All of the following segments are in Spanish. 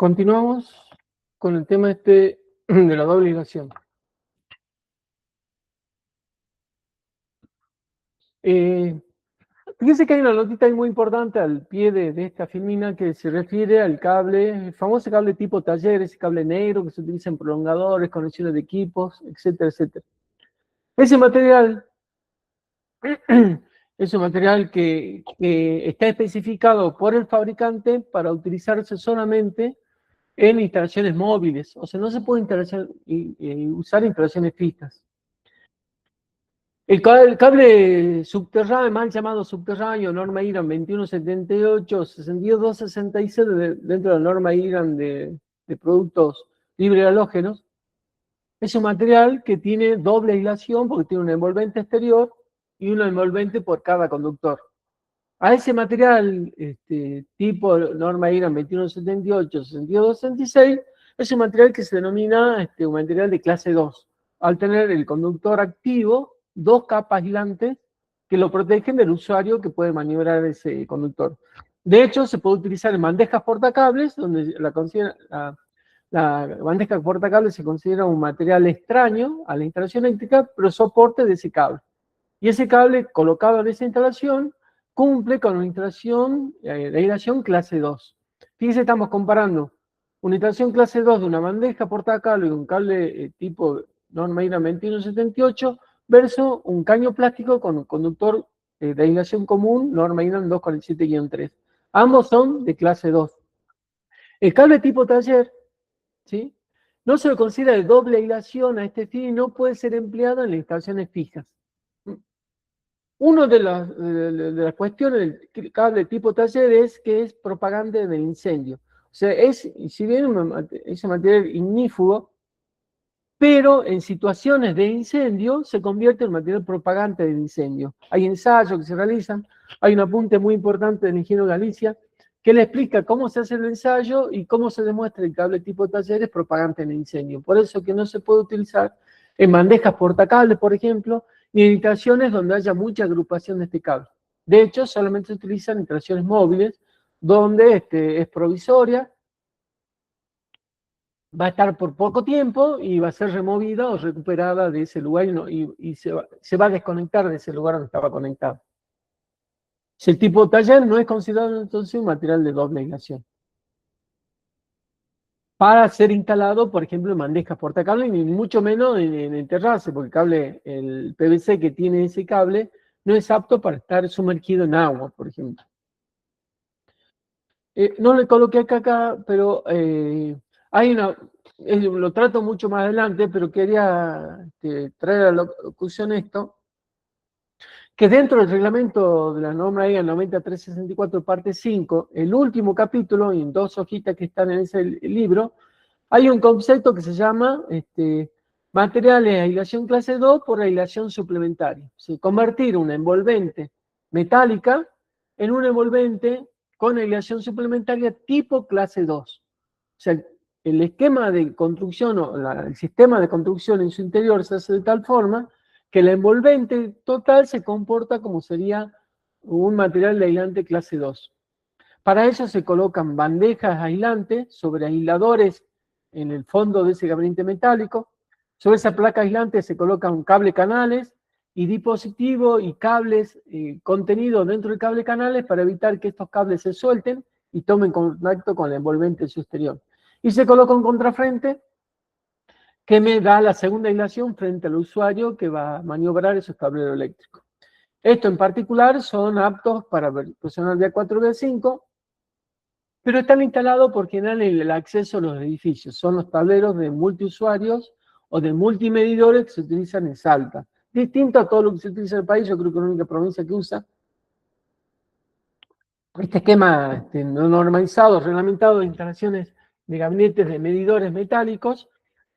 Continuamos con el tema de la doble aislación. Fíjense que hay una notita ahí muy importante al pie de esta filmina que se refiere al cable, el famoso cable tipo taller, ese cable negro que se utiliza en prolongadores, conexiones de equipos, etcétera, etcétera. Ese material es un material que está especificado por el fabricante para utilizarse solamente en instalaciones móviles. O sea, no se puede usar instalaciones fijas. El cable subterráneo, mal llamado subterráneo, norma IRAN 2178, 6266, dentro de la norma IRAN de productos libre halógenos, es un material que tiene doble aislación porque tiene un envolvente exterior y un envolvente por cada conductor. A ese material tipo norma IRAN 2178, 6266, es un material que se denomina un material de clase 2, al tener el conductor activo, dos capas aislantes que lo protegen del usuario que puede maniobrar ese conductor. De hecho, se puede utilizar en bandejas portacables, donde la bandeja portacables se considera un material extraño a la instalación eléctrica, pero soporte de ese cable. Y ese cable colocado en esa instalación cumple con una instalación de aislación clase 2. Fíjense, estamos comparando una instalación clase 2 de una bandeja portacable y un cable tipo norma IRAN 2178 versus un caño plástico con un conductor de aislación común, norma IRAN 247-3. Ambos son de clase 2. El cable tipo taller, ¿sí?, no se lo considera de doble aislación a este fin y no puede ser empleado en las instalaciones fijas. Una de las cuestiones del cable tipo taller es que es propagante de incendio. O sea, si bien es un material ignífugo, pero en situaciones de incendio se convierte en material propagante de incendio. Hay ensayos que se realizan, hay un apunte muy importante del ingeniero Galicia que le explica cómo se hace el ensayo y cómo se demuestra el cable tipo taller es propagante de incendio. Por eso que no se puede utilizar en bandejas portacables, por ejemplo, ni en instalaciones donde haya mucha agrupación de este cable. De hecho, solamente se utilizan en instalaciones móviles, donde es provisoria, va a estar por poco tiempo y va a ser removida o recuperada de ese lugar y se va a desconectar de ese lugar donde estaba conectado. Si el tipo taller no es considerado entonces un material de doble aislación. Para ser instalado, por ejemplo, en bandejas portacables, ni mucho menos en el terrace, porque el PVC que tiene ese cable no es apto para estar sumergido en agua, por ejemplo. No le coloqué acá, pero lo trato mucho más adelante, pero quería traer a la locución esto, que dentro del reglamento de la norma EGA 9364, parte 5, el último capítulo, y en 2 hojitas que están en ese libro, hay un concepto que se llama materiales de aislación clase 2 por aislación suplementaria. O sea, convertir una envolvente metálica en un envolvente con aislación suplementaria tipo clase 2. O sea, el esquema de construcción o el sistema de construcción en su interior se hace de tal forma que el envolvente total se comporta como sería un material de aislante clase 2. Para ello se colocan bandejas aislantes sobre aisladores en el fondo de ese gabinete metálico. Sobre esa placa aislante se colocan cable canales y dispositivos y cables contenidos dentro del cable canales para evitar que estos cables se suelten y tomen contacto con el envolvente en su exterior. Y se coloca un contrafrente que me da la segunda aislación frente al usuario que va a maniobrar esos cableros eléctricos. Esto en particular son aptos para personal vía 4 vía 5, pero están instalados por general en el acceso a los edificios. Son los tableros de multiusuarios o de multimedidores que se utilizan en Salta. Distinto a todo lo que se utiliza en el país, yo creo que es la única provincia que usa este esquema no normalizado, reglamentado de instalaciones de gabinetes de medidores metálicos,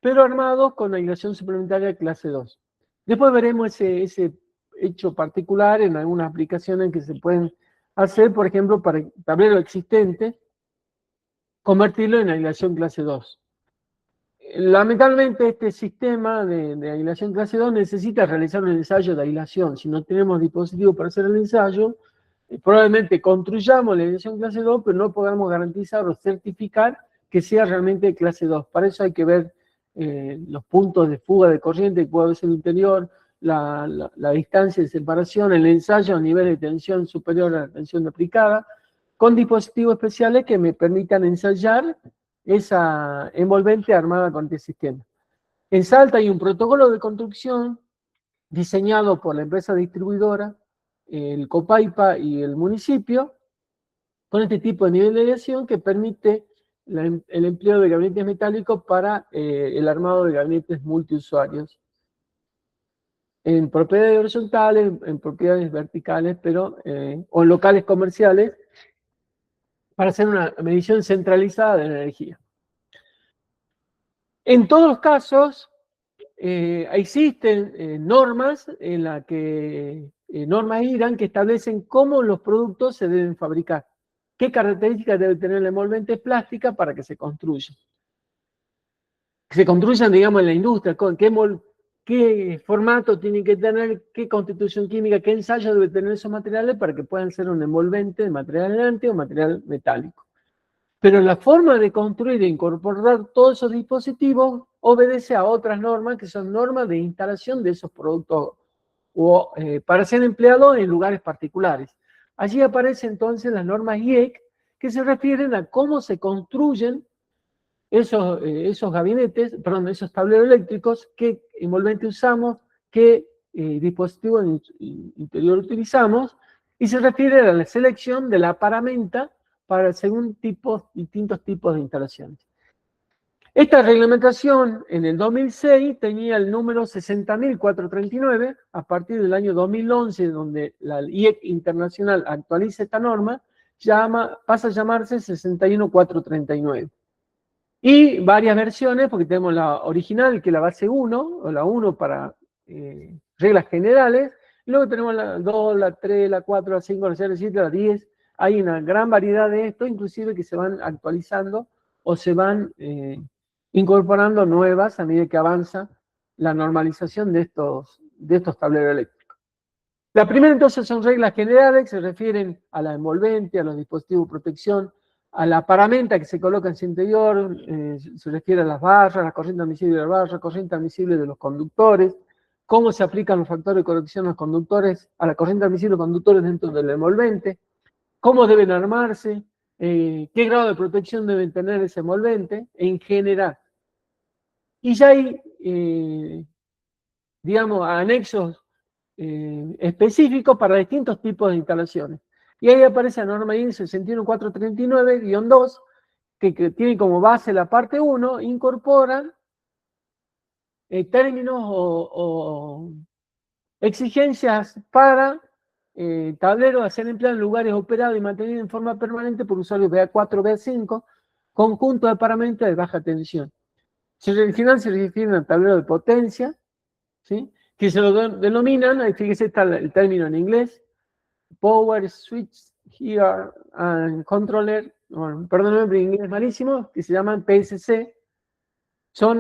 pero armados con aislación suplementaria clase 2. Después veremos ese hecho particular en algunas aplicaciones que se pueden hacer, por ejemplo, para el tablero existente, convertirlo en aislación clase 2. Lamentablemente este sistema de aislación clase 2 necesita realizar un ensayo de aislación. Si no tenemos dispositivo para hacer el ensayo, probablemente construyamos la aislación clase 2, pero no podamos garantizar o certificar que sea realmente de clase 2. Para eso hay que ver los puntos de fuga de corriente que puede haber en el interior, la distancia de separación, el ensayo a nivel de tensión superior a la tensión aplicada, con dispositivos especiales que me permitan ensayar esa envolvente armada con este sistema. En Salta hay un protocolo de construcción diseñado por la empresa distribuidora, el Copaipa y el municipio, con este tipo de nivel de aleación que permite el empleo de gabinetes metálicos para el armado de gabinetes multiusuarios. En propiedades horizontales, en propiedades verticales, pero, o en locales comerciales, para hacer una medición centralizada de la energía. En todos los casos, existen normas en la que normas IRAN que establecen cómo los productos se deben fabricar, qué características debe tener la envolvente plástica para que se construya. Que se construyan, digamos, en la industria, qué formato tienen que tener, qué constitución química, qué ensayo debe tener esos materiales para que puedan ser un envolvente de material aislante o material metálico. Pero la forma de construir e incorporar todos esos dispositivos obedece a otras normas que son normas de instalación de esos productos o para ser empleados en lugares particulares. Allí aparecen entonces las normas IEC que se refieren a cómo se construyen esos gabinetes, perdón, esos tableros eléctricos, qué envolvente usamos, qué dispositivo interior utilizamos, y se refiere a la selección de la paramenta para según distintos tipos de instalaciones. Esta reglamentación en el 2006 tenía el número 60.439, a partir del año 2011, donde la IEC internacional actualiza esta norma, pasa a llamarse 61.439. Y varias versiones, porque tenemos la original, que es la base 1, o la 1 para reglas generales, y luego tenemos la 2, la 3, la 4, la 5, la 6, la 7, la 10. Hay una gran variedad de esto, inclusive que se van actualizando o se van incorporando nuevas a medida que avanza la normalización de estos tableros eléctricos. La primera entonces son reglas generales que se refieren a la envolvente, a los dispositivos de protección, a la paramenta que se coloca en su interior, se refiere a las barras, la corriente admisible de las barras, corriente admisible de los conductores, cómo se aplican los factores de corrección a los conductores, a la corriente admisible de los conductores dentro del envolvente, cómo deben armarse, qué grado de protección deben tener ese envolvente, en general. Y ya hay, digamos, anexos específicos para distintos tipos de instalaciones. Y ahí aparece la norma IN 61439-2, que tiene como base la parte 1, incorporan términos o exigencias para tableros a ser empleados en lugares operados y mantenidos en forma permanente por usuarios BA4, BA5, conjunto de paramentos de baja tensión. Al final se refieren al tablero de potencia, ¿sí? Que se lo denominan, ahí fíjese está el término en inglés, Power Switch Here and Controller, bueno, perdón, en inglés malísimo, que se llaman PSC, son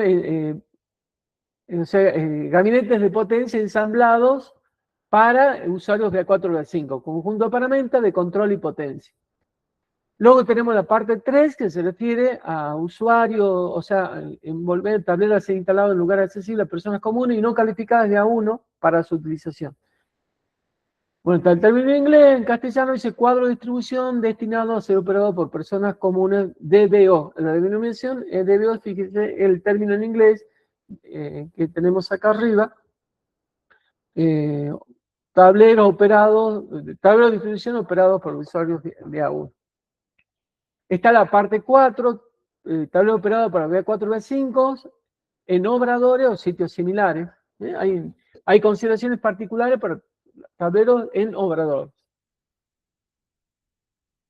gabinetes de potencia ensamblados para usuarios de A4 y A5, conjunto de paramenta de control y potencia. Luego tenemos la parte 3 que se refiere a usuarios, o sea, envolver tableros a ser instalados en lugares accesibles a personas comunes y no calificadas de A1 para su utilización. Bueno, está el término en inglés, en castellano dice cuadro de distribución destinado a ser operado por personas comunes DBO. La denominación es DBO, fíjese el término en inglés que tenemos acá arriba. Tableros de distribución operados por usuarios de A1. Está la parte 4, tablero operado para B4 y B5, en obradores o sitios similares. Hay consideraciones particulares para tableros en obradores.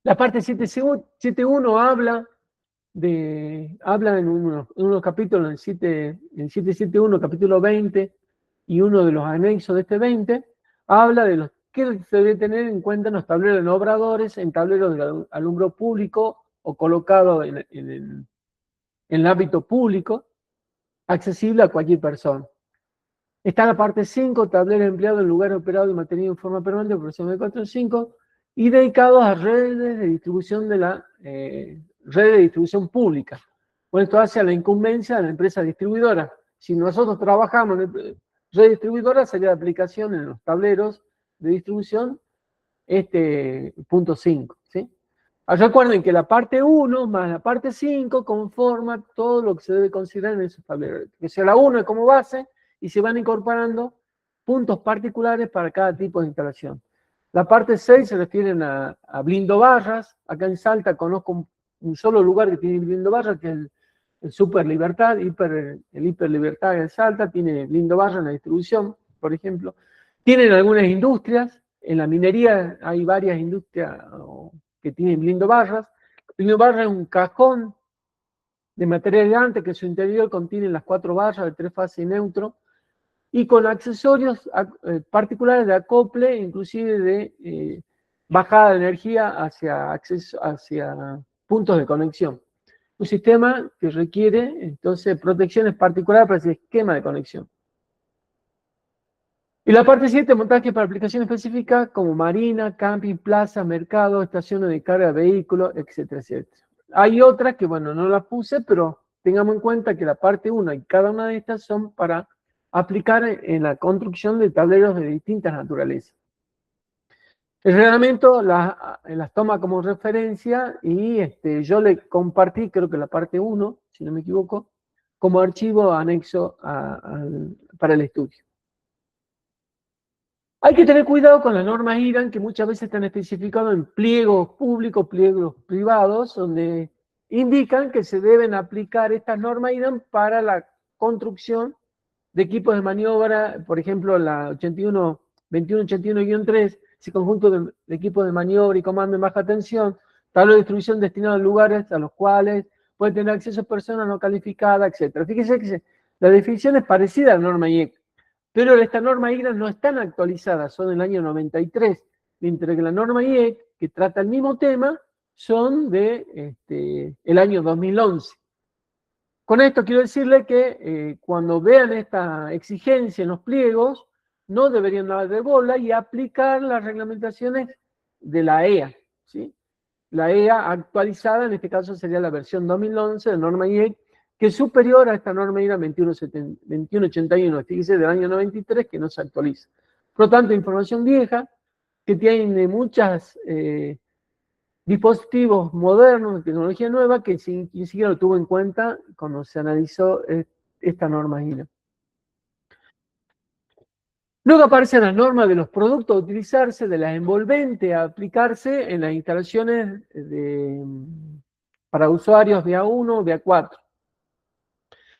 La parte 7.1 habla en unos capítulos, en 7.7.1, capítulo 20, y uno de los anexos de este 20, habla de los que se debe tener en cuenta en los tableros en obradores, en tableros de alumbro público o colocado en el ámbito público, accesible a cualquier persona. Está la parte 5, tableros empleados en lugares operados y mantenidos en forma permanente por persona de 4 o 5, y dedicados a redes de distribución red de distribución pública. Bueno, esto hace a la incumbencia de la empresa distribuidora. Si nosotros trabajamos en red distribuidora, sería la aplicación en los tableros de distribución, punto 5, ¿sí? Recuerden que la parte 1 más la parte 5 conforma todo lo que se debe considerar en esos tableros. Que sea la 1 es como base y se van incorporando puntos particulares para cada tipo de instalación. La parte 6 se refieren a blindo barras. Acá en Salta conozco un solo lugar que tiene blindo barras, que es el Super Libertad, el Hiper Libertad de Salta, tiene blindo barras en la distribución, por ejemplo. Tienen algunas industrias, en la minería hay varias industrias que tienen blindo barras. Blindo barra es un cajón de material grande que en su interior contiene las 4 barras de 3 fases y neutro, y con accesorios particulares de acople, inclusive de bajada de energía hacia puntos de conexión. Un sistema que requiere, entonces, protecciones particulares para ese esquema de conexión. Y la parte 7, montaje para aplicaciones específicas como marina, camping, plaza, mercado, estaciones de carga de vehículos, etcétera, etcétera. Hay otras que, bueno, no las puse, pero tengamos en cuenta que la parte 1 y cada una de estas son para aplicar en la construcción de tableros de distintas naturalezas. El reglamento las toma como referencia y yo le compartí, creo que la parte 1, si no me equivoco, como archivo anexo para el estudio. Hay que tener cuidado con las normas IRAN, que muchas veces están especificadas en pliegos públicos, pliegos privados, donde indican que se deben aplicar estas normas IRAN para la construcción de equipos de maniobra, por ejemplo, la 2181-3, ese conjunto de equipos de maniobra y comando en baja tensión, tabla de distribución destinado a lugares a los cuales pueden tener acceso personas no calificadas, etc. Fíjense que la definición es parecida a la norma IEC, pero esta norma IRAN no están actualizadas, son del año 93, mientras que la norma IEC, que trata el mismo tema, son de el año 2011. Con esto quiero decirle que cuando vean esta exigencia en los pliegos, no deberían dar de bola y aplicar las reglamentaciones de la EA, ¿sí? La EA actualizada, en este caso sería la versión 2011 de norma IEC, que es superior a esta norma IRAN 2181, fíjese, del año 93, que no se actualiza. Por lo tanto, información vieja, que tiene muchas dispositivos modernos, tecnología nueva, que ni siquiera lo tuvo en cuenta cuando se analizó esta norma IRAN. Luego aparecen las normas de los productos a utilizarse, de las envolventes a aplicarse en las instalaciones para usuarios de A1 o de A4.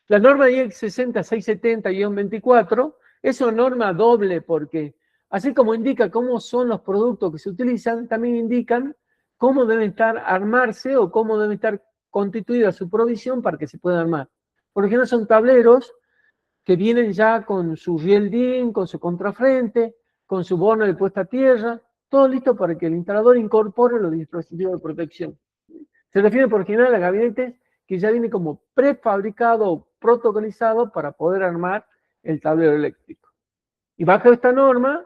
La norma IEC 60670-24 es una norma doble porque, así como indica cómo son los productos que se utilizan, también indican cómo deben armarse o cómo debe estar constituida su provisión para que se pueda armar. Por ejemplo, son tableros que vienen ya con su riel DIN, con su contrafrente, con su bono de puesta a tierra, todo listo para que el instalador incorpore los dispositivos de protección. Se refiere por general a gabinetes que ya viene como prefabricado o protocolizado para poder armar el tablero eléctrico. Y bajo esta norma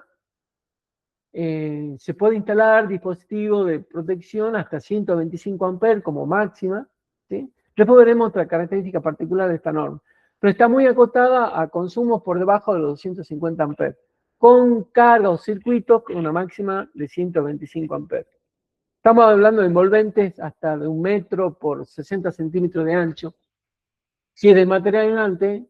se puede instalar dispositivos de protección hasta 125 amperes como máxima, ¿sí? Después veremos otra característica particular de esta norma, pero está muy acotada a consumos por debajo de los 250 amperes, con carga o circuitos con una máxima de 125 amperes. Estamos hablando de envolventes hasta de 1 metro por 60 centímetros de ancho. Si es de material aislante,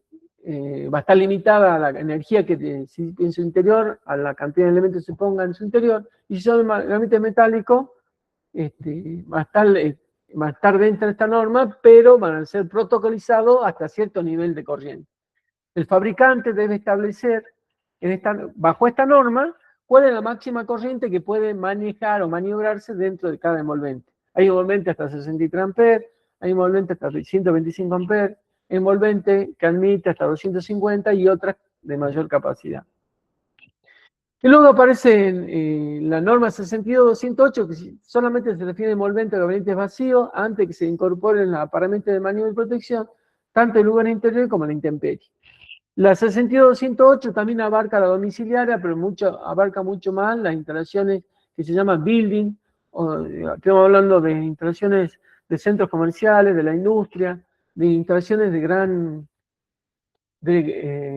va a estar limitada a la energía que en su interior, a la cantidad de elementos que se pongan en su interior, y si son gabinetes metálicos, va a estar dentro de esta norma, pero van a ser protocolizados hasta cierto nivel de corriente. El fabricante debe establecer bajo esta norma cuál es la máxima corriente que puede manejar o maniobrarse dentro de cada envolvente. Hay envolventes hasta 63 amperes, hay envolventes hasta 125 amperes, envolvente que admite hasta 250 y otras de mayor capacidad. Y luego aparece la norma 62.208, que solamente se refiere a envolventes o gabinetes vacíos antes que se incorporen los aparatos de maniobra y protección, tanto en lugares interiores como en la intemperie. La 62.208 también abarca la domiciliaria, pero abarca mucho más las instalaciones que se llaman building, estamos hablando de instalaciones de centros comerciales, de la industria, de instalaciones de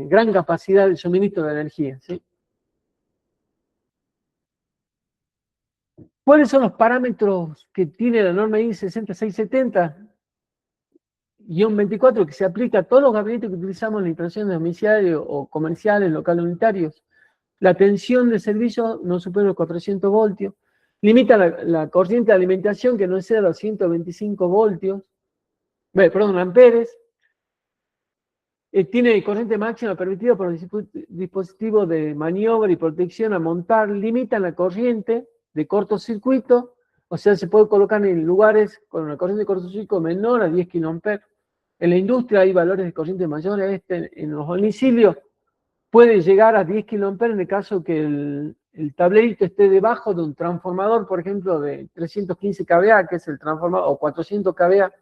gran capacidad de suministro de energía, ¿sí? ¿Cuáles son los parámetros que tiene la norma I 60670-24 que se aplica a todos los gabinetes que utilizamos en la instalación de domiciliario o comerciales, locales unitarios? La tensión de servicio no supera los 400 voltios. Limita la corriente de alimentación que no exceda los 125 voltios. Perdón, amperes. Tiene corriente máxima permitida por los dispositivos de maniobra y protección a montar. Limita la corriente de cortocircuito. O sea, se puede colocar en lugares con una corriente de cortocircuito menor a 10 kA. En la industria hay valores de corriente mayores a este. En los domicilios puede llegar a 10 kA en el caso que el tablerito esté debajo de un transformador, por ejemplo, de 315 kVA, que es el transformador, o 400 kVA.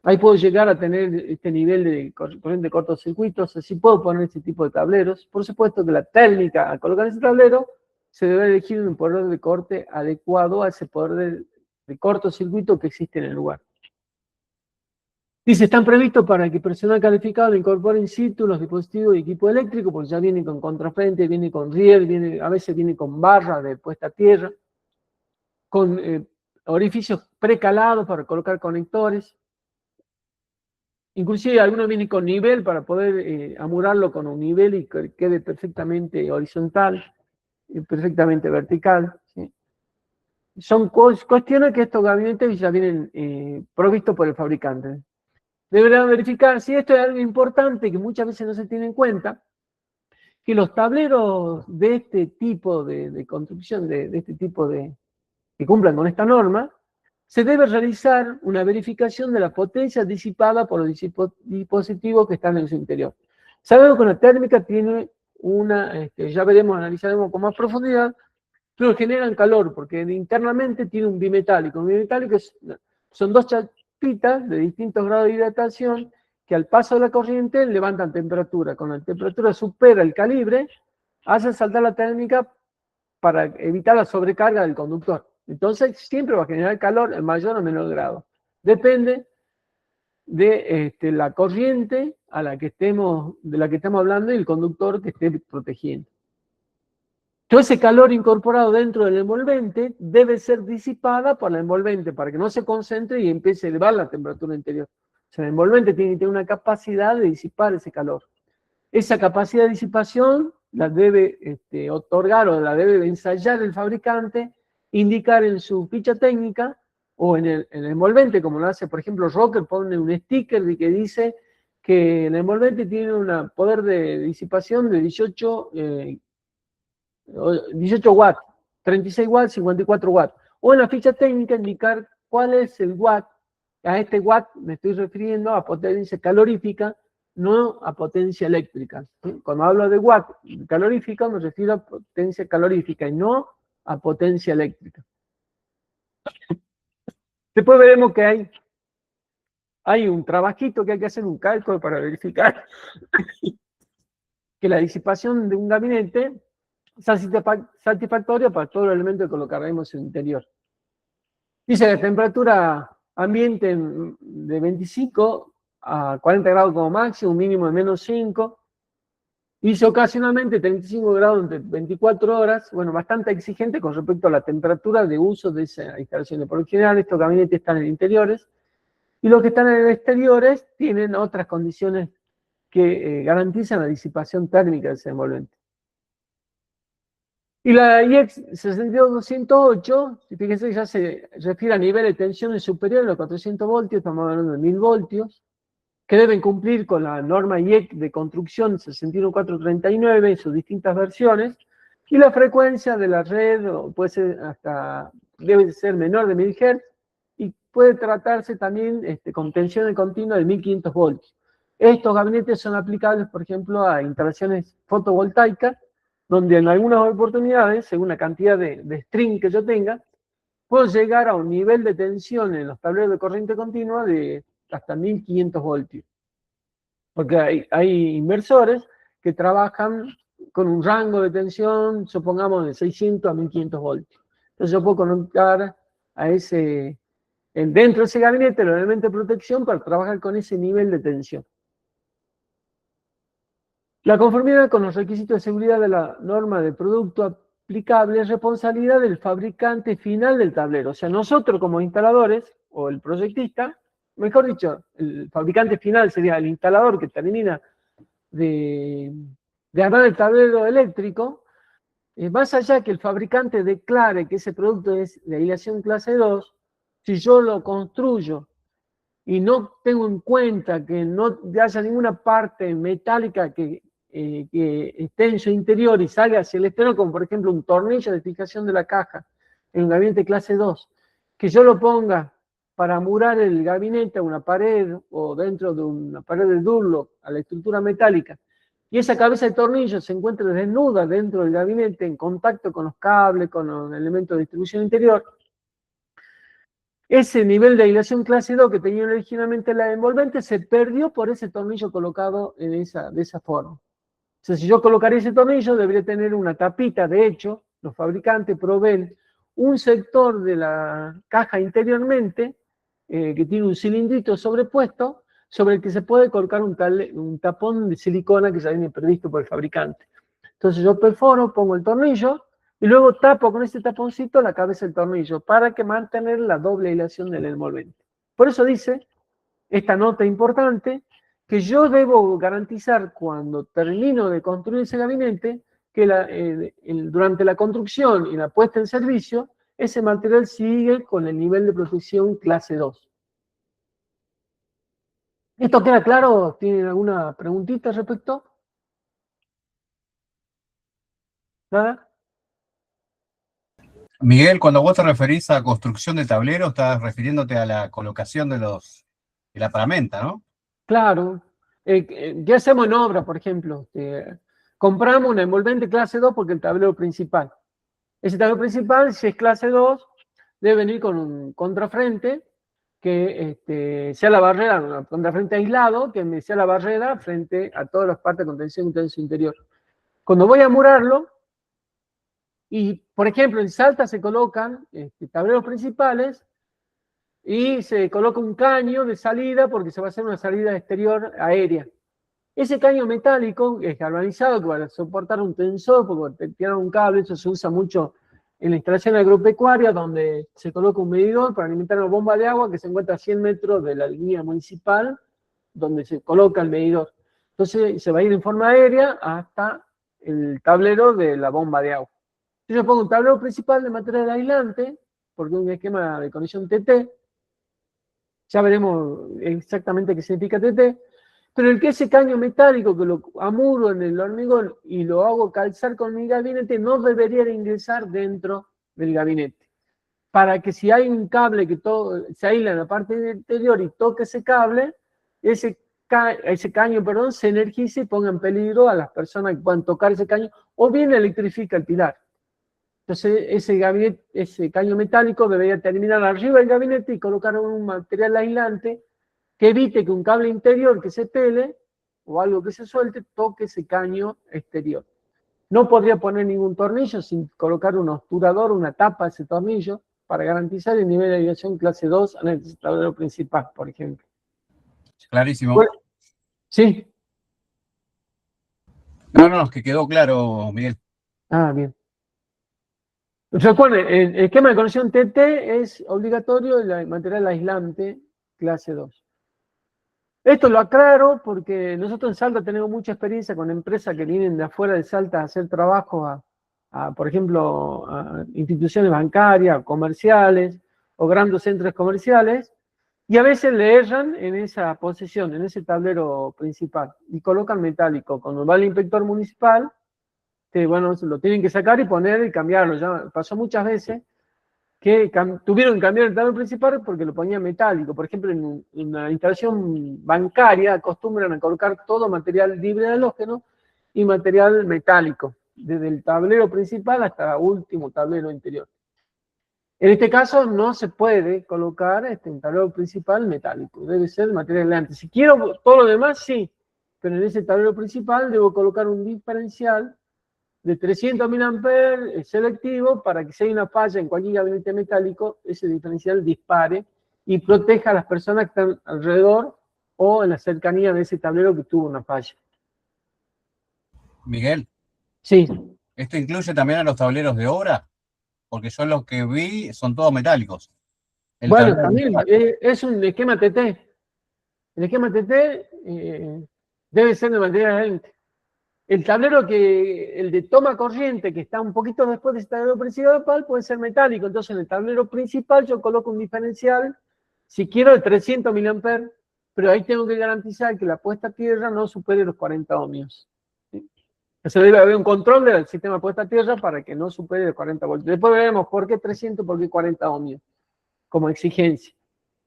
Ahí puedo llegar a tener este nivel de corriente de cortocircuitos, así puedo poner este tipo de tableros. Por supuesto que la técnica al colocar ese tablero se debe elegir un poder de corte adecuado a ese poder de cortocircuito que existe en el lugar. Dice, están previstos para que personal calificado le incorpore in situ los dispositivos de equipo eléctrico, porque ya viene con contrafrente, viene con riel, a veces viene con barra de puesta a tierra, con orificios precalados para colocar conectores. Inclusive algunos vienen con nivel para poder amurarlo con un nivel y que quede perfectamente horizontal, perfectamente vertical, ¿sí? Son cuestiones que estos gabinetes ya vienen provistos por el fabricante. Deberán verificar, si esto es algo importante que muchas veces no se tiene en cuenta, que los tableros de este tipo de construcción, de este tipo que cumplan con esta norma, se debe realizar una verificación de la potencia disipada por los dispositivos que están en su interior. Sabemos que una térmica tiene ya veremos, analizaremos con más profundidad, pero generan calor, porque internamente tiene un bimetálico. Un bimetálico son dos chapitas de distintos grados de hidratación que al paso de la corriente levantan temperatura. Cuando la temperatura supera el calibre, hace saltar la térmica para evitar la sobrecarga del conductor. Entonces siempre va a generar calor en mayor o menor grado. Depende de la corriente de la que estemos hablando y el conductor que esté protegiendo. Todo ese calor incorporado dentro del envolvente debe ser disipada por la envolvente para que no se concentre y empiece a elevar la temperatura interior. O sea, el envolvente tiene que tener una capacidad de disipar ese calor. Esa capacidad de disipación la debe otorgar o la debe ensayar el fabricante, indicar en su ficha técnica o en el envolvente, como lo hace, por ejemplo, Rocker, pone un sticker que dice que el envolvente tiene un poder de disipación de 18 watts, 36 watts, 54 watts. O en la ficha técnica indicar cuál es el watt. A este watt me estoy refiriendo a potencia calorífica, no a potencia eléctrica. Cuando hablo de watt calorífica me refiero a potencia calorífica y no a potencia eléctrica. Después veremos que hay un trabajito que hay que hacer, un cálculo para verificar que la disipación de un gabinete satisfactoria para todo el elemento que colocaremos en el interior. Dice la temperatura ambiente de 25 a 40 grados como máximo, un mínimo de -5. Dice ocasionalmente 35 grados entre 24 horas, bueno, bastante exigente con respecto a la temperatura de uso de esa instalación. Por lo general estos gabinetes están en interiores y los que están en exteriores tienen otras condiciones que garantizan la disipación térmica de ese envolvente. Y la IEC 62208, fíjense, ya se refiere a nivel de tensiones superiores a los 400 voltios, estamos hablando de 1000 voltios, que deben cumplir con la norma IEC de construcción 61439 en sus distintas versiones, y la frecuencia de la red debe ser menor de 1000 Hz, y puede tratarse también con tensiones continuas de 1500 voltios. Estos gabinetes son aplicables, por ejemplo, a instalaciones fotovoltaicas, donde en algunas oportunidades, según la cantidad de string que yo tenga, puedo llegar a un nivel de tensión en los tableros de corriente continua de hasta 1500 voltios. Porque hay inversores que trabajan con un rango de tensión, supongamos, de 600 a 1500 voltios. Entonces yo puedo conectar a ese dentro de ese gabinete los elementos de protección para trabajar con ese nivel de tensión. La conformidad con los requisitos de seguridad de la norma de producto aplicable es responsabilidad del fabricante final del tablero. O sea, nosotros como instaladores, o el proyectista, mejor dicho, el fabricante final sería el instalador que termina de armar el tablero eléctrico, más allá que el fabricante declare que ese producto es de aislación clase 2, si yo lo construyo y no tengo en cuenta que no haya ninguna parte metálica que esté en su interior y salga hacia el exterior, como por ejemplo un tornillo de fijación de la caja en un gabinete clase 2, que yo lo ponga para amurar el gabinete a una pared o dentro de una pared de Durlock a la estructura metálica, y esa cabeza de tornillo se encuentra desnuda dentro del gabinete en contacto con los cables, con los elementos de distribución interior, ese nivel de aislación clase 2 que tenía originalmente la envolvente se perdió por ese tornillo colocado de esa forma. O sea, si yo colocaría ese tornillo, debería tener una tapita. De hecho, los fabricantes proveen un sector de la caja interiormente, que tiene un cilindrito sobrepuesto, sobre el que se puede colocar un tapón de silicona que ya viene previsto por el fabricante. Entonces yo perforo, pongo el tornillo, y luego tapo con ese taponcito la cabeza del tornillo, para que mantener la doble aislación del envolvente. Por eso dice, esta nota importante, que yo debo garantizar cuando termino de construir ese gabinete, que durante la construcción y la puesta en servicio, ese material sigue con el nivel de protección clase 2. ¿Esto queda claro? ¿Tienen alguna preguntita al respecto? ¿Nada? Miguel, cuando vos te referís a construcción de tablero, estás refiriéndote a la colocación de la paramenta, ¿no? Claro. ¿Qué hacemos en obra, por ejemplo? Compramos una envolvente clase 2 porque el tablero principal. Ese tablero principal, si es clase 2, debe venir con un contrafrente que sea la barrera, un contrafrente aislado, que me sea la barrera frente a todas las partes de contención que tiene en su interior. Cuando voy a murarlo, y por ejemplo en Salta se colocan tableros principales y se coloca un caño de salida porque se va a hacer una salida exterior aérea. Ese caño metálico es galvanizado que va a soportar un tensor, porque tiene un cable, eso se usa mucho en la instalación agropecuaria, donde se coloca un medidor para alimentar una bomba de agua que se encuentra a 100 metros de la línea municipal, donde se coloca el medidor. Entonces se va a ir en forma aérea hasta el tablero de la bomba de agua. Yo pongo un tablero principal de material aislante, porque es un esquema de conexión TT, ya veremos exactamente qué significa TT, pero el que ese caño metálico que lo amuro en el hormigón y lo hago calzar con mi gabinete no debería de ingresar dentro del gabinete. Para que si hay un cable que se aísla en la parte interior y toque ese cable, ese caño, se energice y ponga en peligro a las personas que puedan tocar ese caño, o bien electrifica el pilar. Entonces ese caño metálico debería terminar arriba del gabinete y colocar un material aislante que evite que un cable interior que se pele o algo que se suelte toque ese caño exterior. No podría poner ningún tornillo sin colocar un obturador, una tapa a ese tornillo, para garantizar el nivel de aislación clase 2 en el tablero principal, por ejemplo. Clarísimo. Bueno, ¿sí? No, es que quedó claro, Miguel. Ah, bien. Recuerden, el esquema de conexión TT es obligatorio el material aislante clase 2. Esto lo aclaro porque nosotros en Salta tenemos mucha experiencia con empresas que vienen de afuera de Salta a hacer trabajo por ejemplo, a instituciones bancarias, comerciales o grandes centros comerciales, y a veces le erran en esa posición, en ese tablero principal, y colocan metálico. Cuando va el inspector municipal, bueno, lo tienen que sacar y poner y cambiarlo. Ya pasó muchas veces que tuvieron que cambiar el tablero principal porque lo ponían metálico. Por ejemplo, en una instalación bancaria acostumbran a colocar todo material libre de halógeno y material metálico, desde el tablero principal hasta el último tablero interior. En este caso no se puede colocar un tablero principal metálico, debe ser material aislante. Si quiero todo lo demás, sí, pero en ese tablero principal debo colocar un diferencial de 300 mA selectivo para que si hay una falla en cualquier gabinete metálico, ese diferencial dispare y proteja a las personas que están alrededor o en la cercanía de ese tablero que tuvo una falla. Miguel, Sí. ¿esto incluye también a los tableros de obra? Porque yo los que vi son todos metálicos. Bueno, también es un esquema TT. El esquema TT debe ser de material. El tablero el de toma corriente, que está un poquito después de ese tablero principal, puede ser metálico. Entonces, en el tablero principal yo coloco un diferencial, si quiero, de 300 mA, pero ahí tengo que garantizar que la puesta a tierra no supere los 40 ohmios. ¿Sí? Entonces debe haber un control del sistema de puesta a tierra para que no supere los 40 voltios. Después veremos por qué 300, por qué 40 ohmios, como exigencia.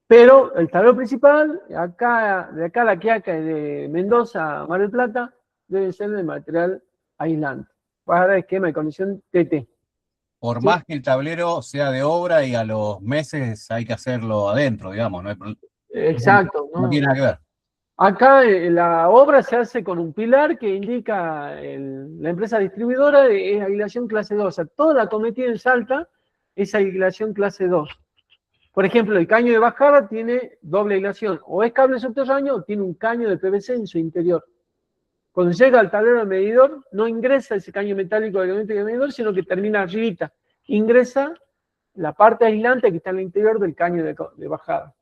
Pero el tablero principal, de acá a La Quiaca y de Mendoza a Mar del Plata, debe ser de material aislante, para esquema de conexión TT. Por ¿Sí? más que el tablero sea de obra y a los meses hay que hacerlo adentro, digamos, Exacto. No tiene nada que ver. Acá la obra se hace con un pilar que indica la empresa distribuidora de aislación clase 2. O sea, toda la cometida en Salta es aislación clase 2. Por ejemplo, el caño de bajada tiene doble aislación. O es cable subterráneo o tiene un caño de PVC en su interior. Cuando llega al tablero de medidor, no ingresa ese caño metálico del gabinete de medidor, sino que termina arribita. Ingresa la parte aislante que está en el interior del caño de bajada.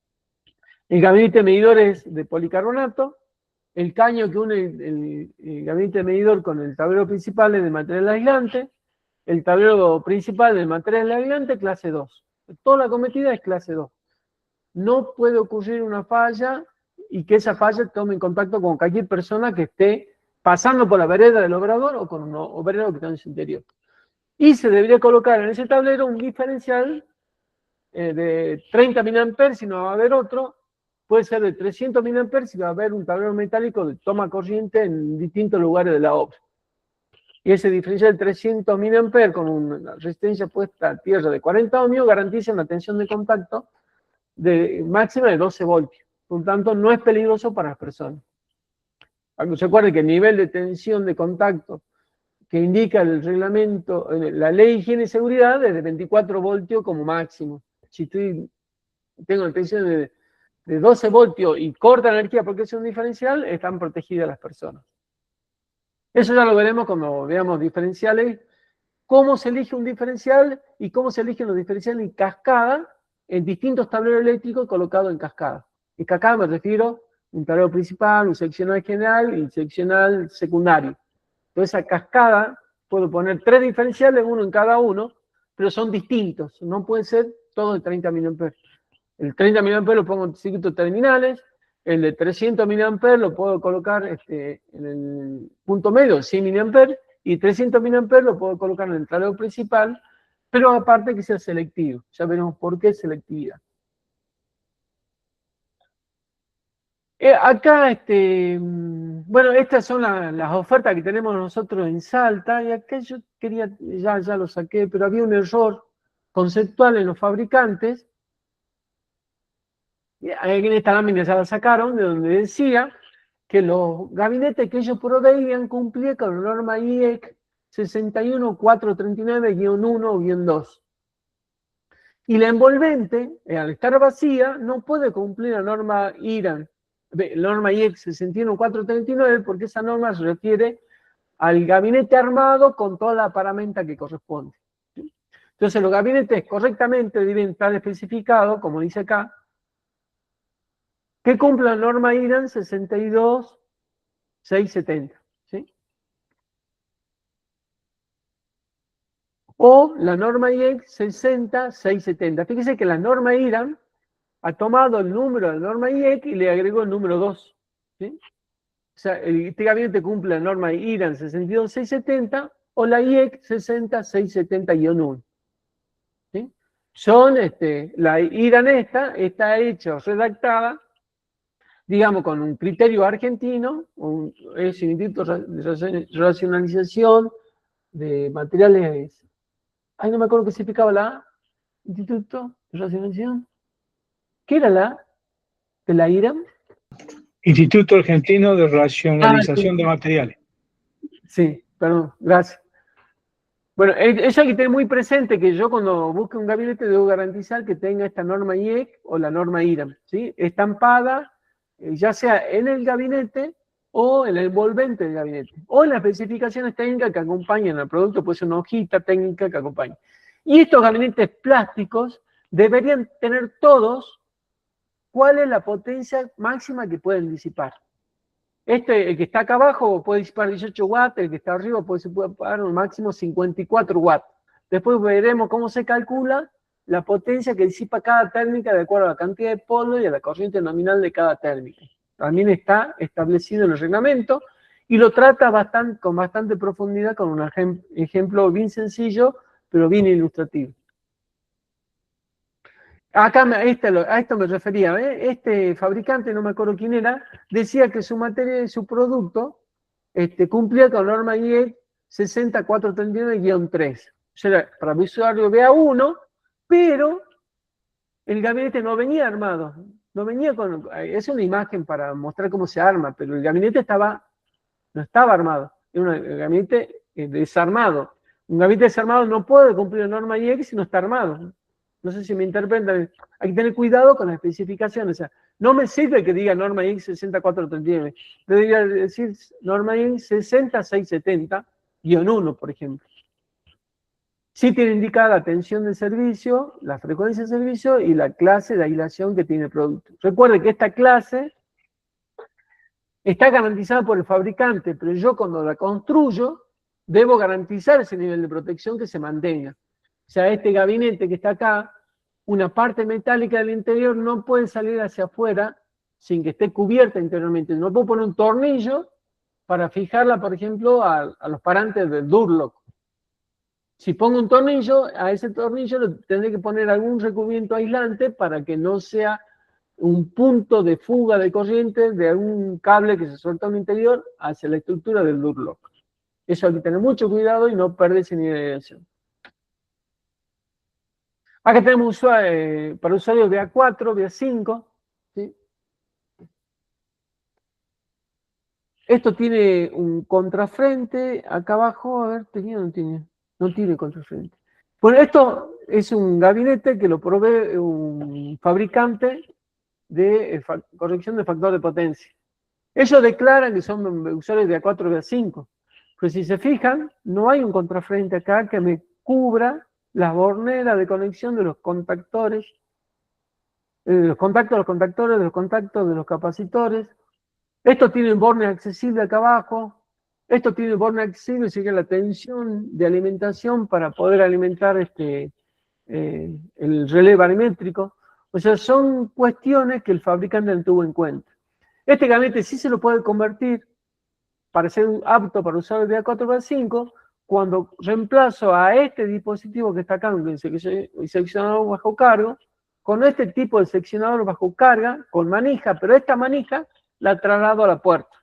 El gabinete medidor es de policarbonato. El caño que une el gabinete medidor con el tablero principal es de material aislante. El tablero principal de material aislante, clase 2. Toda la cometida es clase 2. No puede ocurrir una falla y que esa falla tome en contacto con cualquier persona que esté pasando por la vereda del obrador o con un obrero que está en su interior. Y se debería colocar en ese tablero un diferencial de 30 mA si no va a haber otro, puede ser de 300 mA si va a haber un tablero metálico de toma corriente en distintos lugares de la obra. Y ese diferencial de 300 mA con una resistencia puesta a tierra de 40 ohmios garantiza una tensión de contacto máxima de 12 voltios. Por lo tanto, no es peligroso para las personas. Se acuerden que el nivel de tensión de contacto que indica el reglamento, la ley de higiene y seguridad es de 24 voltios como máximo. Si tengo una tensión de 12 voltios y corta energía porque es un diferencial, están protegidas las personas. Eso ya lo veremos cuando veamos diferenciales, cómo se elige un diferencial y cómo se eligen los diferenciales en cascada en distintos tableros eléctricos colocados en cascada. En cascada me refiero a un tablero principal, un seccional general y un seccional secundario. Entonces, a cascada puedo poner 3 diferenciales, uno en cada uno, pero son distintos. No puede ser todo de 30 mA. El 30 mA lo pongo en circuitos terminales, el de 300 mA lo puedo colocar en el punto medio, 100 mA, y 300 mA lo puedo colocar en el tablero principal, pero aparte que sea selectivo. Ya veremos por qué selectividad. Acá, bueno, estas son las ofertas que tenemos nosotros en Salta, y acá yo quería, ya lo saqué, pero había un error conceptual en los fabricantes. En esta lámina ya la sacaron, de donde decía que los gabinetes que ellos proveían cumplían con la norma IEC 61439-1-2. Y la envolvente, al estar vacía, no puede cumplir la norma IRAN, la norma IEC 61439, porque esa norma se refiere al gabinete armado con toda la paramenta que corresponde. Entonces los gabinetes correctamente deben estar especificados, como dice acá, que cumpla la norma IRAN 62670, ¿sí? O la norma IEC 60670. Fíjese que la norma IRAN ha tomado el número de la norma IEC y le agregó el número 2, ¿sí? O sea, este gabinete cumple la norma IRAN 62670 o la IEC 60670-1. ¿Sí? La IRAN está hecha, redactada, digamos, con un criterio argentino, es un instituto de racionalización de materiales. Ay, no me acuerdo qué significaba la A, Instituto de Racionalización. ¿Qué era la A de la IRAN? Instituto Argentino de Racionalización sí. de Materiales. Sí, perdón, gracias. Bueno, eso hay que tener muy presente, que yo cuando busque un gabinete debo garantizar que tenga esta norma IEC o la norma IRAM, ¿sí? Estampada, ya sea en el gabinete o en el envolvente del gabinete, o en las especificaciones técnicas que acompañan al producto, puede ser una hojita técnica que acompañe. Y estos gabinetes plásticos deberían tener todos cuál es la potencia máxima que pueden disipar. El que está acá abajo puede disipar 18 watts, el que está arriba puede disipar un máximo 54 watts. Después veremos cómo se calcula la potencia que disipa cada térmica de acuerdo a la cantidad de polvo y a la corriente nominal de cada térmica. También está establecido en el reglamento y lo trata con bastante profundidad con un ejemplo bien sencillo, pero bien ilustrativo. Acá a esto me refería, este fabricante, no me acuerdo quién era, decía que su materia y su producto cumplía con la norma IEC 60439-3. O sea, para usuario BA1, pero el gabinete no venía armado. No venía con. Es una imagen para mostrar cómo se arma, pero el gabinete no estaba armado. Era un gabinete desarmado. Un gabinete desarmado no puede cumplir la norma IEC si no está armado. No sé si me interpretan. Hay que tener cuidado con las especificaciones. O sea, no me sirve que diga norma IEC 60439. Debería decir norma IEC 60670-1, por ejemplo. Sí tiene indicada la tensión del servicio, la frecuencia del servicio y la clase de aislación que tiene el producto. Recuerde que esta clase está garantizada por el fabricante, pero yo cuando la construyo debo garantizar ese nivel de protección que se mantenga. O sea, este gabinete que está acá, una parte metálica del interior no puede salir hacia afuera sin que esté cubierta interiormente. No puedo poner un tornillo para fijarla, por ejemplo, a los parantes del Durlock. Si pongo un tornillo, a ese tornillo le tendré que poner algún recubrimiento aislante para que no sea un punto de fuga de corriente de algún cable que se suelta en el interior hacia la estructura del Durlock. Eso hay que tener mucho cuidado y no perder ese nivel de aislación. Acá tenemos para usuarios BA4, BA5. ¿Sí? Esto tiene un contrafrente. Acá abajo, a ver, ¿tenía o no tiene? No tiene contrafrente. Bueno, esto es un gabinete que lo provee un fabricante de corrección de factor de potencia. Ellos declaran que son usuarios de A4 y A5, pero si se fijan, no hay un contrafrente acá que me cubra las borneras de conexión de los contactores, de los contactos de los capacitores. Esto tiene un borne accesible acá abajo. Esto tiene un borne accesible, sigue la tensión de alimentación para poder alimentar el relé barimétrico. O sea, son cuestiones que el fabricante no tuvo en cuenta. Este gabinete sí se lo puede convertir para ser apto para usar el BA4 o BA5 cuando reemplazo a este dispositivo que está acá, el seccionador bajo cargo, con este tipo de seccionador bajo carga, con manija, pero esta manija la traslado a la puerta.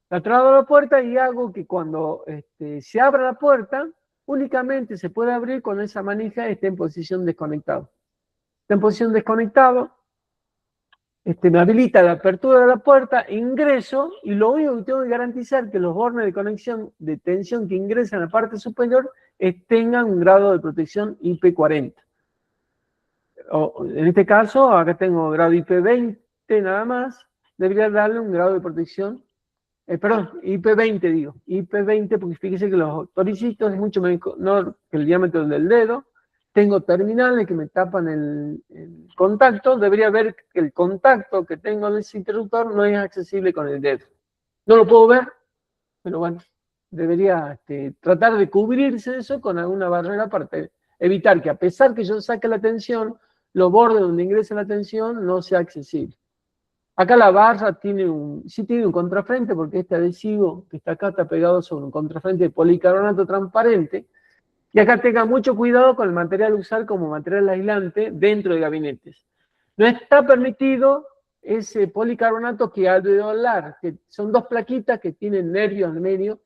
La traslado a la puerta y hago que cuando se abra la puerta, únicamente se puede abrir cuando esa manija esté en posición desconectado. Está en posición desconectado, me habilita la apertura de la puerta, ingreso, y lo único que tengo que garantizar es que los bornes de conexión de tensión que ingresan a la parte superior tengan un grado de protección IP40. En este caso, acá tengo grado IP20 nada más, debería darle un grado de protección, IP20 digo, IP20 porque fíjese que los toricitos es mucho menor que el diámetro del dedo. Tengo terminales que me tapan el contacto. Debería ver que el contacto que tengo en ese interruptor no es accesible con el dedo. No lo puedo ver, pero bueno, debería tratar de cubrirse eso con alguna barrera para evitar que a pesar que yo saque la tensión, los bordes donde ingresa la tensión no sea accesible. Acá la barra sí tiene un contrafrente porque este adhesivo que está acá está pegado sobre un contrafrente de policarbonato transparente. Y acá tenga mucho cuidado con el material a usar como material aislante dentro de gabinetes. No está permitido ese policarbonato que alveolar, que son dos plaquitas que tienen nervios en el medio,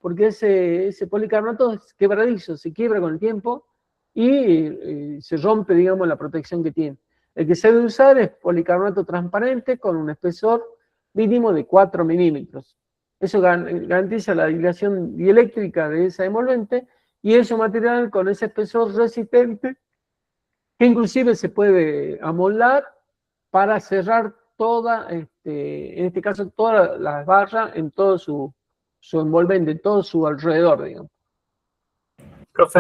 porque ese policarbonato es quebradizo, se quiebra con el tiempo y se rompe, digamos, la protección que tiene. El que se debe usar es policarbonato transparente con un espesor mínimo de 4 milímetros. Eso garantiza la aislación dieléctrica de esa envolvente y es un material con ese espesor resistente que inclusive se puede amoldar para cerrar toda, en este caso, todas las barras en todo su envolvente, en todo su alrededor, digamos. Profe,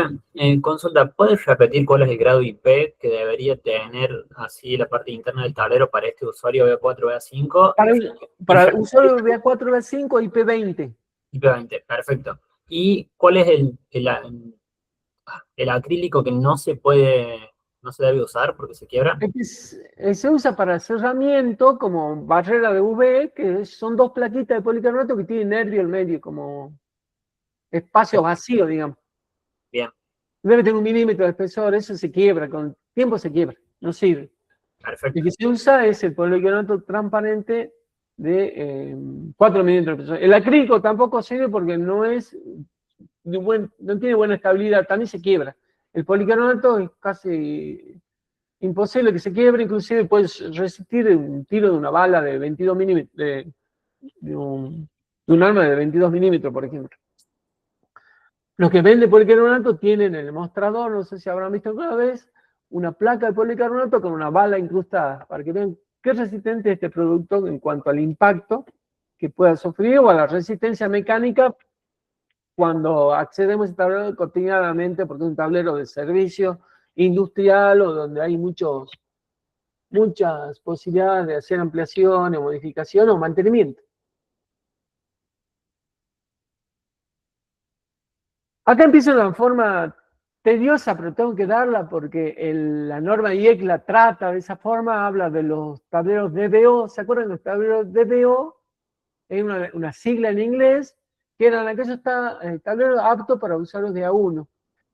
consulta, ¿puedes repetir cuál es el grado IP que debería tener así la parte interna del tablero para este usuario B4, B5? Para usuario B4, B5, IP20. IP20, perfecto. ¿Y cuál es el acrílico que no se debe usar porque se quiebra? Se usa para cerramiento como barrera de UV, que son dos plaquitas de policarbonato que tienen nervio en medio, como espacio vacío, digamos. Bien. Debe tener 1 milímetro de espesor, eso se quiebra, con el tiempo se quiebra, no sirve. Perfecto. El que se usa es el policarbonato transparente de 4 milímetros de espesor. El acrílico tampoco sirve porque no tiene buena estabilidad, también se quiebra. El policarbonato es casi imposible que se quiebre, inclusive puedes resistir un tiro de una bala de 22 milímetros, de un arma de 22 milímetros, por ejemplo. Los que venden policarbonato tienen en el mostrador, no sé si habrán visto alguna vez, una placa de policarbonato con una bala incrustada, para que vean qué resistente es este producto en cuanto al impacto que pueda sufrir o a la resistencia mecánica cuando accedemos a este tablero cotidianamente, porque es un tablero de servicio industrial o donde hay muchas posibilidades de hacer ampliaciones, modificaciones o mantenimiento. Acá empieza una forma tediosa, pero tengo que darla porque la norma IEC la trata de esa forma, habla de los tableros DBO. ¿Se acuerdan de los tableros DBO? Es una sigla en inglés, que eran aquellos tableros aptos para usuarios de A1.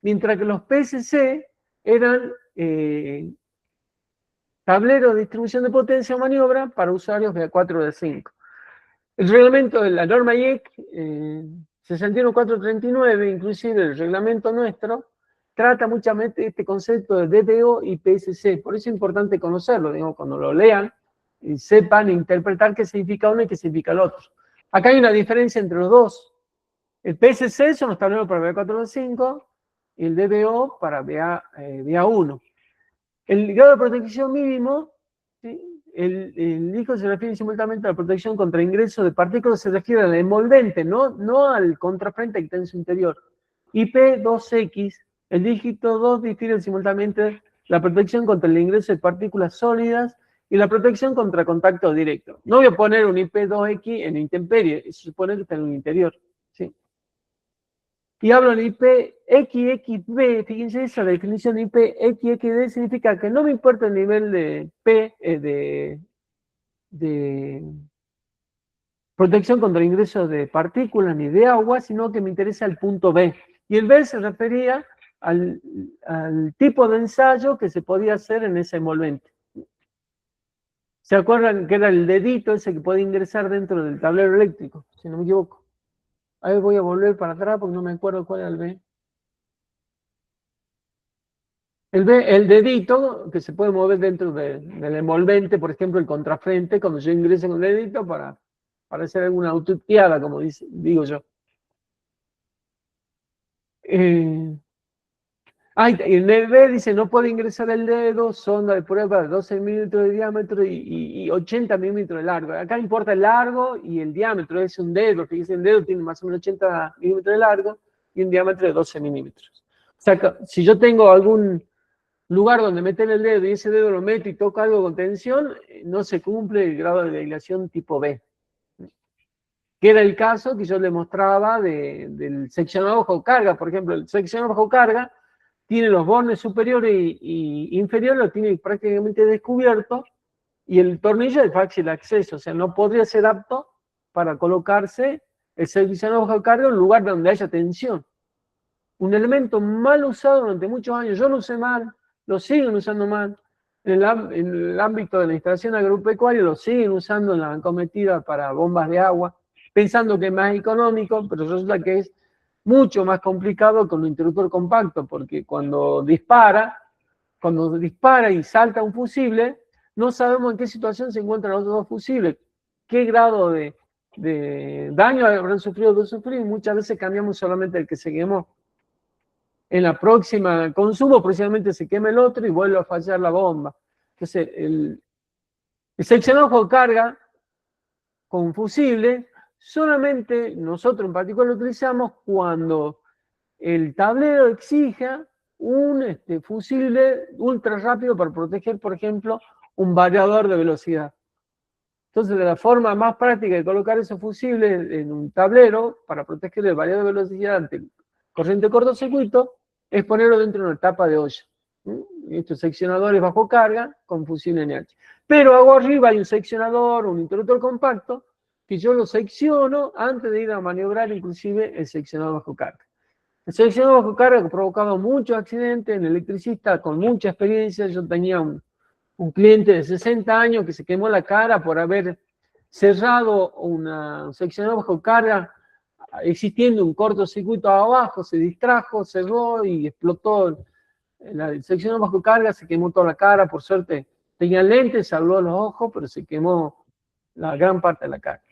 Mientras que los PSC eran tableros de distribución de potencia o maniobra para usuarios de A4 o de A5. El reglamento de la norma IEC 61439, inclusive el reglamento nuestro, trata muchamente este concepto de DBO y PSC. Por eso es importante conocerlo, digamos, cuando lo lean y sepan interpretar qué significa uno y qué significa el otro. Acá hay una diferencia entre los dos. El PSC son los tableros para BA4 B5 y el DBO para BA1. El grado de protección mínimo, ¿sí? El IJO se refiere simultáneamente a la protección contra ingreso de partículas, se refiere al envolvente, no al contrafrente que está en su interior. IP2X, el dígito 2 difiere simultáneamente la protección contra el ingreso de partículas sólidas y la protección contra contacto directo. No voy a poner un IP2X en intemperie, eso supone que está en un interior. ¿Sí? Y hablo de IPXXB, fíjense esa definición de IPXXB significa que no me importa el nivel de P, de protección contra el ingreso de partículas ni de agua, sino que me interesa el punto B. Y el B se refería al tipo de ensayo que se podía hacer en ese envolvente. ¿Se acuerdan que era el dedito ese que puede ingresar dentro del tablero eléctrico? Si no me equivoco. Ahí voy a volver para atrás porque no me acuerdo cuál era el B. El dedito que se puede mover dentro del envolvente, por ejemplo, el contrafrente, cuando yo ingreso con el dedito para hacer alguna autoteada, como digo yo. En el B dice, no puede ingresar el dedo, sonda de prueba de 12 milímetros de diámetro y 80 milímetros de largo. Acá importa el largo y el diámetro, es un dedo, fíjense, el dedo tiene más o menos 80 milímetros de largo y un diámetro de 12 milímetros. O sea, si yo tengo algún lugar donde meter el dedo y ese dedo lo meto y toco algo con tensión, no se cumple el grado de aislación tipo B. Que era el caso que yo le mostraba del seccionado bajo carga. Por ejemplo, el seccionado bajo carga tiene los bornes superiores y inferiores, lo tiene prácticamente descubierto, y el tornillo es fácil acceso, o sea, no podría ser apto para colocarse el seccionado bajo carga en un lugar donde haya tensión. Un elemento mal usado durante muchos años, yo lo usé mal, lo siguen usando mal. En el ámbito de la instalación agropecuaria lo siguen usando en la cometida para bombas de agua, pensando que es más económico, pero resulta que es mucho más complicado con un interruptor compacto, porque cuando dispara y salta un fusible, no sabemos en qué situación se encuentran los dos fusibles, qué grado de daño habrán sufrido o no sufrido, y muchas veces cambiamos solamente el que se quemó. en la próxima consumo precisamente se quema el otro y vuelve a fallar la bomba. Entonces, el seccionador bajo carga con fusible, solamente nosotros en particular lo utilizamos cuando el tablero exija un fusible ultra rápido para proteger, por ejemplo, un variador de velocidad. Entonces, la forma más práctica de colocar esos fusibles en un tablero para proteger el variador de velocidad ante corriente de cortocircuito es ponerlo dentro de una tapa de olla. Estos seccionadores bajo carga con fusible NH. Pero hago arriba hay un seccionador, un interruptor compacto, que yo lo secciono antes de ir a maniobrar inclusive el seccionador bajo carga. El seccionador bajo carga ha provocado muchos accidentes en electricista con mucha experiencia. Yo tenía un cliente de 60 años que se quemó la cara por haber cerrado un seccionador bajo carga existiendo un cortocircuito abajo, se distrajo, cerró y explotó el seccionador bajo carga, se quemó toda la cara, por suerte tenía lentes, salvó los ojos, pero se quemó la gran parte de la cara.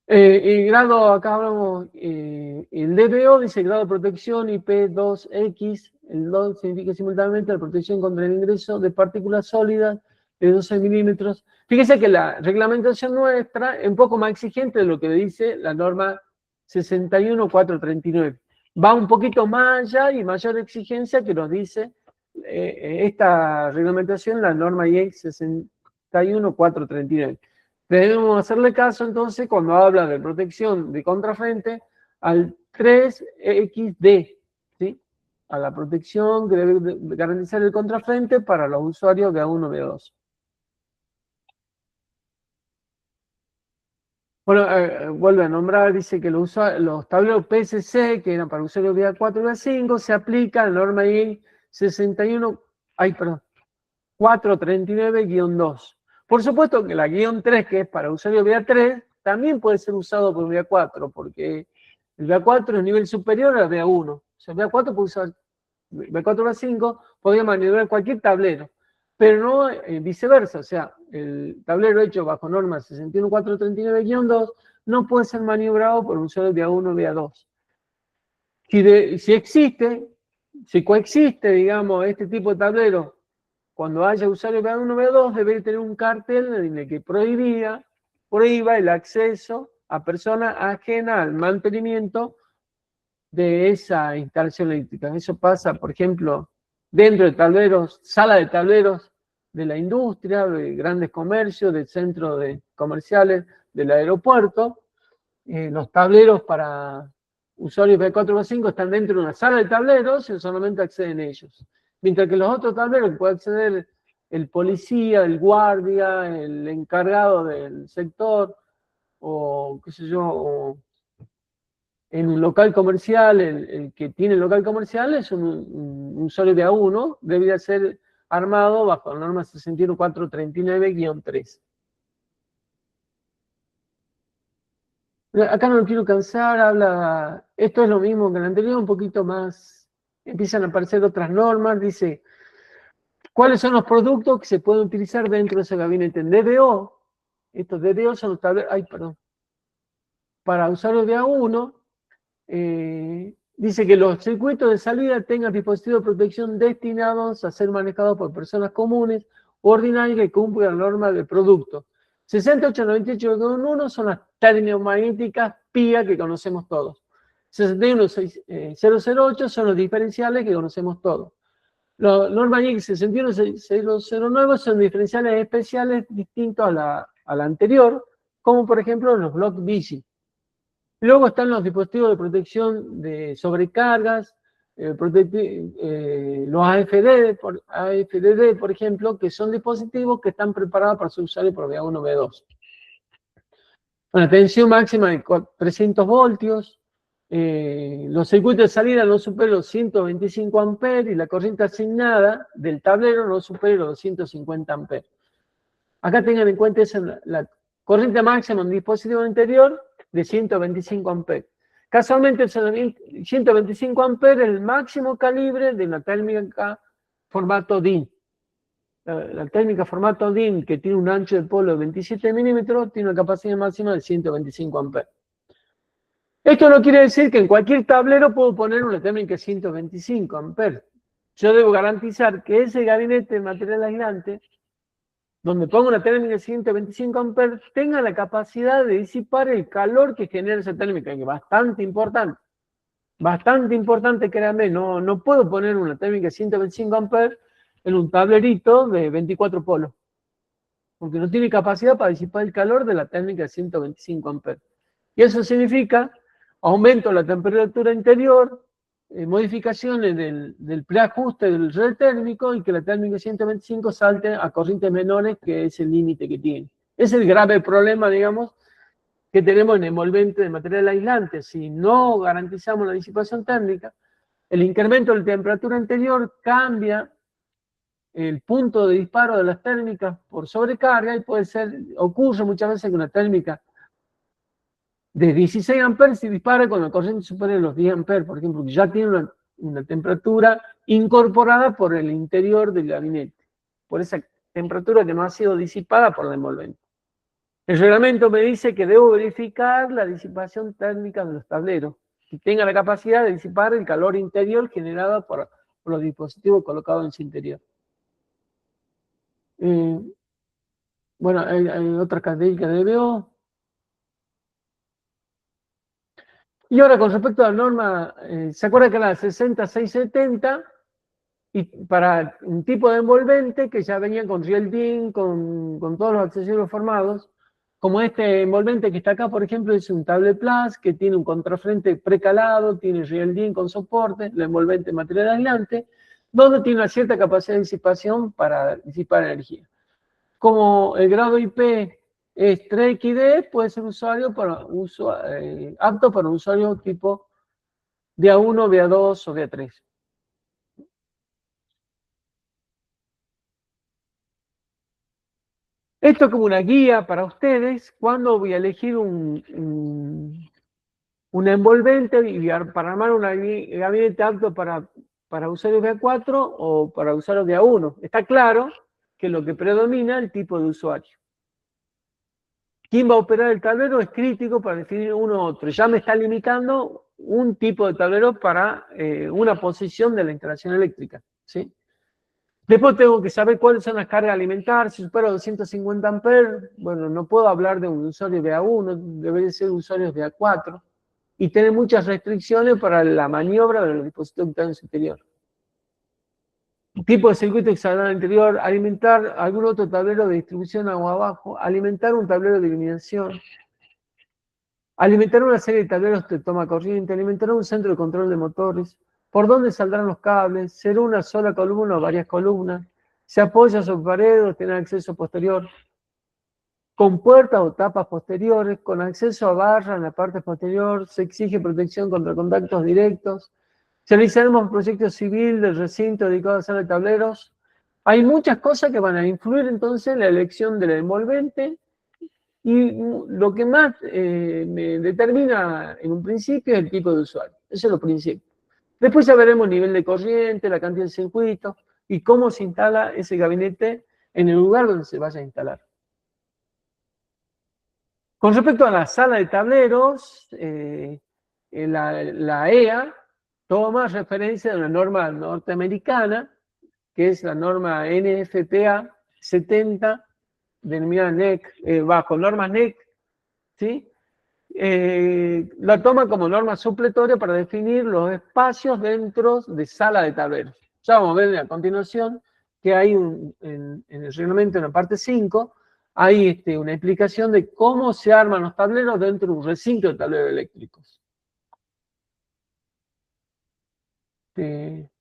El grado, acá hablamos, el DBO dice grado de protección IP2X, el 2 significa simultáneamente la protección contra el ingreso de partículas sólidas de 12 milímetros. Fíjese que la reglamentación nuestra es un poco más exigente de lo que dice la norma 61439. Va un poquito más allá y mayor exigencia que nos dice esta reglamentación, la norma IEC 61439. Debemos hacerle caso entonces cuando habla de protección de contrafrente al 3XD, ¿sí? A la protección que debe garantizar el contrafrente para los usuarios de A1, B2. Bueno, vuelve a nombrar, dice que los tableros PSC, que eran para usuarios vía 4 y vía 5, se aplica la norma IEC 439-2. Por supuesto que la guión 3, que es para usuario vía 3, también puede ser usado por vía 4, porque el vía 4 es nivel superior a la vía 1. O sea, vía 4 puede usar, vía 4 vía 5 podría maniobrar cualquier tablero, pero no viceversa. O sea, el tablero hecho bajo norma 61439-2 no puede ser maniobrado por un usuario vía 1 o vía 2. Si coexiste, digamos, este tipo de tablero, cuando haya usuario B1 o B2, debe tener un cartel en el que prohíba el acceso a personas ajenas al mantenimiento de esa instalación eléctrica. Eso pasa, por ejemplo, dentro de tableros, sala de tableros de la industria, de grandes comercios, de centros comerciales, del aeropuerto. Los tableros para usuarios B4 o B5 están dentro de una sala de tableros y solamente acceden ellos. Mientras que los otros tableros que puede acceder el policía, el guardia, el encargado del sector, o qué sé yo, o en un local comercial, el que tiene el local comercial es un usuario de A1, debería ser armado bajo la norma 61439-3. Acá no lo quiero cansar, habla, esto es lo mismo que el anterior, un poquito más, empiezan a aparecer otras normas, dice, ¿cuáles son los productos que se pueden utilizar dentro de ese gabinete? En DBO, estos DBO son los tableros, para usuarios de A1, dice que los circuitos de salida tengan dispositivos de protección destinados a ser manejados por personas comunes o ordinarias que cumplan la norma del producto. 6898.1 son las termomagnéticas PIA que conocemos todos. 61008 son los diferenciales que conocemos todos. Los normas IEC 61009 son diferenciales especiales distintos a la anterior, como por ejemplo los block bici. Luego están los dispositivos de protección de sobrecargas, los AFDD, por ejemplo, que son dispositivos que están preparados para ser usados por vía 1 o B2. Una tensión máxima de 300 voltios, los circuitos de salida no superan los 125 amperes y la corriente asignada del tablero no supera los 250 amperes. Acá tengan en cuenta la corriente máxima en un dispositivo interior de 125 amperes. Casualmente, 125 amperes es el máximo calibre de la térmica formato DIN. La térmica formato DIN, que tiene un ancho de polo de 27 milímetros, tiene una capacidad máxima de 125 amperes. Esto no quiere decir que en cualquier tablero puedo poner una térmica de 125 amperes. Yo debo garantizar que ese gabinete de material aislante, donde pongo una térmica de 125 amperes, tenga la capacidad de disipar el calor que genera esa térmica, que es bastante importante. Bastante importante, créanme, no puedo poner una térmica de 125 amperes en un tablerito de 24 polos, porque no tiene capacidad para disipar el calor de la térmica de 125 amperes. Y eso significa aumento de la temperatura interior, modificaciones del preajuste del relé térmico y que la térmica de 125 salte a corrientes menores, que es el límite que tiene. Es el grave problema, digamos, que tenemos en envolvente de material aislante. Si no garantizamos la disipación térmica, el incremento de la temperatura interior cambia el punto de disparo de las térmicas por sobrecarga y ocurre muchas veces que una térmica de 16 amperes se dispara cuando la corriente supera los 10 amperes, por ejemplo, que ya tiene una temperatura incorporada por el interior del gabinete, por esa temperatura que no ha sido disipada por la envolvente. El reglamento me dice que debo verificar la disipación térmica de los tableros, que tenga la capacidad de disipar el calor interior generado por los dispositivos colocados en su interior. Bueno, hay otra característica de DBO. Y ahora con respecto a la norma, ¿se acuerda que era la 60670? Y para un tipo de envolvente que ya venía con Real DIN, con todos los accesorios formados, como este envolvente que está acá, por ejemplo, es un Table Plus, que tiene un contrafrente precalado, tiene Real DIN con soporte, el envolvente material aislante, donde tiene una cierta capacidad de disipación para disipar energía. Como el grado IP es 3XD, puede ser apto para un usuario tipo DA1, DA2 o DA3. Esto es como una guía para ustedes cuando voy a elegir un envolvente para armar un gabinete apto para usuarios DA4 o para usuarios DA1. Está claro que lo que predomina es el tipo de usuario. ¿Quién va a operar el tablero? Es crítico para definir uno u otro. Ya me está limitando un tipo de tablero para una posición de la instalación eléctrica, ¿sí? Después tengo que saber cuáles son las cargas alimentarias. Si supera 250 amperes, bueno, no puedo hablar de un usuario de A1, debería ser usuarios de A4. Y tener muchas restricciones para la maniobra de los dispositivos que están en su interior. Tipo de circuito hexagonal interior, alimentar algún otro tablero de distribución agua abajo, alimentar un tablero de iluminación, alimentar una serie de tableros de toma corriente, alimentar un centro de control de motores, por dónde saldrán los cables, ser una sola columna o varias columnas, se apoya sobre paredes o tener acceso posterior, con puertas o tapas posteriores, con acceso a barra en la parte posterior, se exige protección contra contactos directos. Si realizaremos un proyecto civil del recinto dedicado a sala de tableros, hay muchas cosas que van a influir entonces en la elección del envolvente, y lo que más me determina en un principio es el tipo de usuario. Eso es lo principio. Después ya veremos el nivel de corriente, la cantidad de circuitos y cómo se instala ese gabinete en el lugar donde se vaya a instalar. Con respecto a la sala de tableros, la EA toma referencia de una norma norteamericana, que es la norma NFPA 70, denominada NEC, bajo normas NEC, ¿sí? La toma como norma supletoria para definir los espacios dentro de sala de tableros. Ya vamos a ver a continuación que hay en el reglamento, en la parte 5, hay una explicación de cómo se arman los tableros dentro de un recinto de tableros eléctricos. Llegamos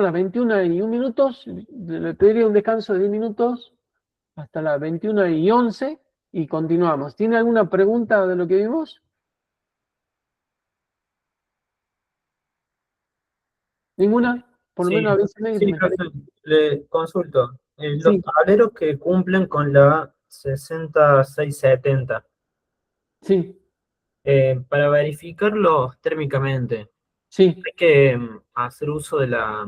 a las 21:01. Le pediría un descanso de 10 minutos hasta las 21:11 y continuamos. ¿Tiene alguna pregunta de lo que vimos? ¿Ninguna? Por lo Sí, menos avísenme. sí, profe, le consulto. Los Sí. tableros que cumplen con la 6670, Sí, para verificarlos térmicamente, sí. ¿hay que hacer uso de la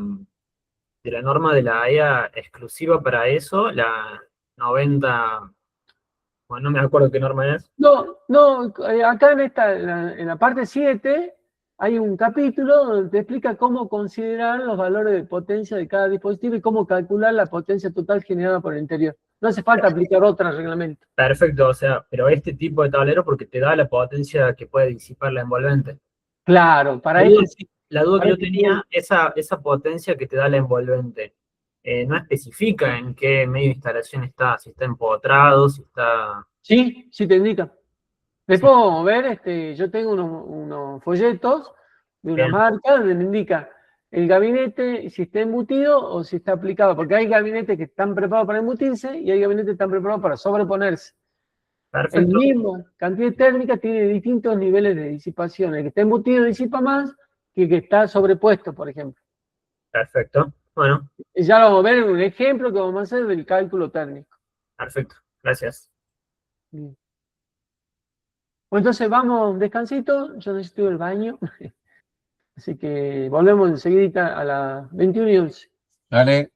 norma de la AEA exclusiva para eso, la 90, no me acuerdo qué norma es. No, acá en la parte 7 hay un capítulo donde te explica cómo considerar los valores de potencia de cada dispositivo y cómo calcular la potencia total generada por el interior. No hace falta aplicar otro reglamento. Perfecto, o sea, pero este tipo de tablero porque te da la potencia que puede disipar la envolvente. Claro, para La eso duda, sí. la duda que para yo eso tenía, esa potencia que te da la envolvente, no especifica en qué medio de instalación está, si está empotrado, si está... sí, sí te indica. Después vamos a ver, yo tengo unos folletos de una Bien. marca donde me indica el gabinete si está embutido o si está aplicado, porque hay gabinetes que están preparados para embutirse y hay gabinetes que están preparados para sobreponerse. El Perfecto, mismo cantidad térmica tiene distintos niveles de disipación. El que está embutido disipa más que el que está sobrepuesto, por ejemplo. perfecto. Bueno, Y ya lo vamos a ver en un ejemplo que vamos a hacer del cálculo térmico. perfecto. Gracias. Bien. Bueno, entonces vamos un descansito, yo necesito ir al baño. Así que volvemos enseguida a las 21:11. Dale.